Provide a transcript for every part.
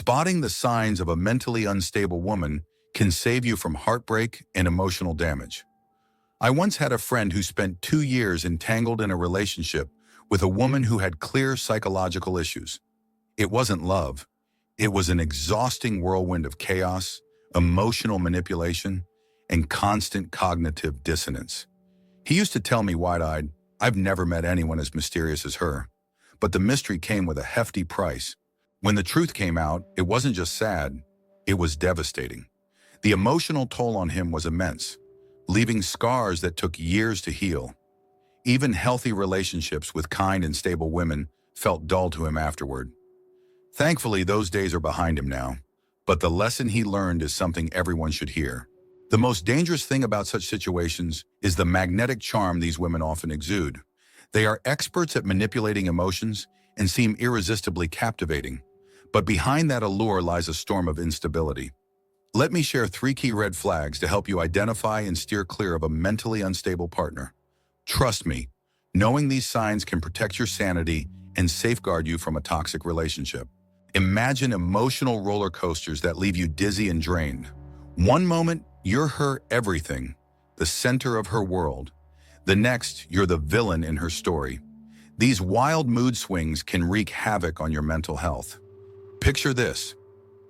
Spotting the signs of a mentally unstable woman can save you from heartbreak and emotional damage. I once had a friend who spent 2 years entangled in a relationship with a woman who had clear psychological issues. It wasn't love. It was an exhausting whirlwind of chaos, emotional manipulation, and constant cognitive dissonance. He used to tell me wide-eyed, "I've never met anyone as mysterious as her." But the mystery came with a hefty price. When the truth came out, it wasn't just sad, it was devastating. The emotional toll on him was immense, leaving scars that took years to heal. Even healthy relationships with kind and stable women felt dull to him afterward. Thankfully, those days are behind him now, but the lesson he learned is something everyone should hear. The most dangerous thing about such situations is the magnetic charm these women often exude. They are experts at manipulating emotions and seem irresistibly captivating. But behind that allure lies a storm of instability. Let me share 3 key red flags to help you identify and steer clear of a mentally unstable partner. Trust me, knowing these signs can protect your sanity and safeguard you from a toxic relationship. Imagine emotional roller coasters that leave you dizzy and drained. One moment, you're her everything, the center of her world. The next, you're the villain in her story. These wild mood swings can wreak havoc on your mental health. Picture this.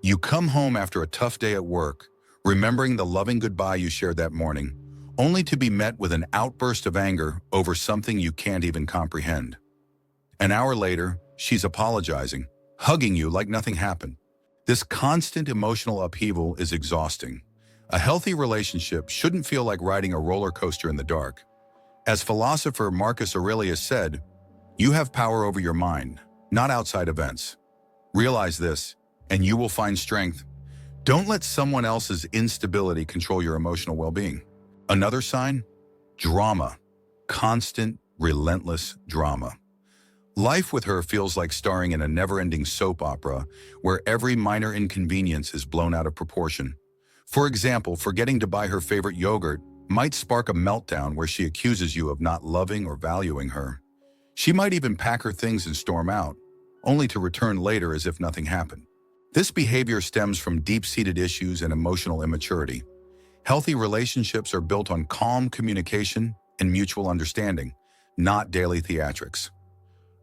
You come home after a tough day at work, remembering the loving goodbye you shared that morning, only to be met with an outburst of anger over something you can't even comprehend. An hour later, she's apologizing, hugging you like nothing happened. This constant emotional upheaval is exhausting. A healthy relationship shouldn't feel like riding a roller coaster in the dark. As philosopher Marcus Aurelius said, "You have power over your mind, not outside events." Realize this, and you will find strength. Don't let someone else's instability control your emotional well-being. Another sign? Drama. Constant, relentless drama. Life with her feels like starring in a never-ending soap opera where every minor inconvenience is blown out of proportion. For example, forgetting to buy her favorite yogurt might spark a meltdown where she accuses you of not loving or valuing her. She might even pack her things and storm out, only to return later as if nothing happened. This behavior stems from deep-seated issues and emotional immaturity. Healthy relationships are built on calm communication and mutual understanding, not daily theatrics.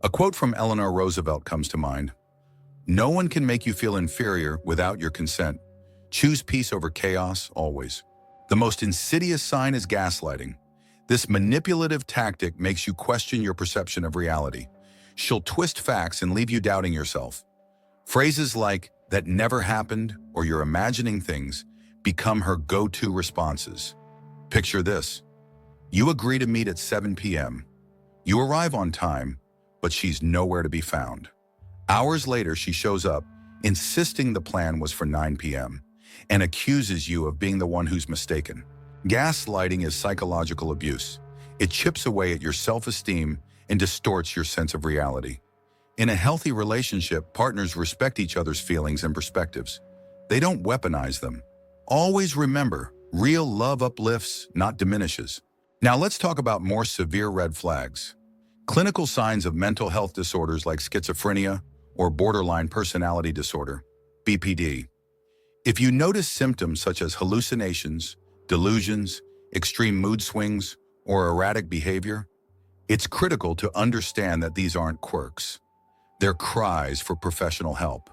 A quote from Eleanor Roosevelt comes to mind. "No one can make you feel inferior without your consent. Choose peace over chaos, always." The most insidious sign is gaslighting. This manipulative tactic makes you question your perception of reality. She'll twist facts and leave you doubting yourself. Phrases like, "that never happened," or "you're imagining things," become her go-to responses. Picture this. You agree to meet at 7 p.m. You arrive on time, but she's nowhere to be found. Hours later, she shows up, insisting the plan was for 9 p.m., and accuses you of being the one who's mistaken. Gaslighting is psychological abuse. It chips away at your self-esteem and distorts your sense of reality. In a healthy relationship, partners respect each other's feelings and perspectives. They don't weaponize them. Always remember, real love uplifts, not diminishes. Now let's talk about more severe red flags. Clinical signs of mental health disorders like schizophrenia or borderline personality disorder, BPD. If you notice symptoms such as hallucinations, delusions, extreme mood swings, or erratic behavior, it's critical to understand that these aren't quirks. They're cries for professional help.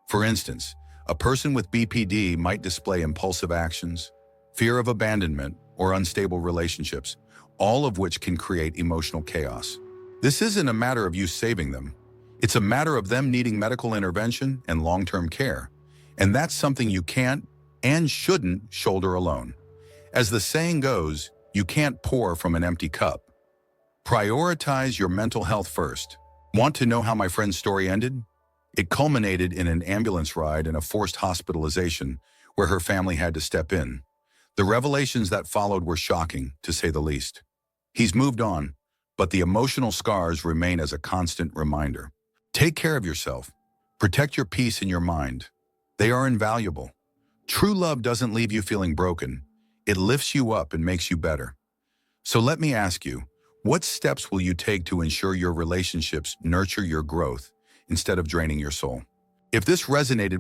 For instance, a person with BPD might display impulsive actions, fear of abandonment, or unstable relationships, all of which can create emotional chaos. This isn't a matter of you saving them. It's a matter of them needing medical intervention and long-term care. And that's something you can't and shouldn't shoulder alone. As the saying goes, you can't pour from an empty cup. Prioritize your mental health first. Want to know how my friend's story ended? It culminated in an ambulance ride and a forced hospitalization where her family had to step in. The revelations that followed were shocking, to say the least. He's moved on, but the emotional scars remain as a constant reminder. Take care of yourself. Protect your peace and your mind. They are invaluable. True love doesn't leave you feeling broken. It lifts you up and makes you better. So let me ask you, what steps will you take to ensure your relationships nurture your growth instead of draining your soul? If this resonated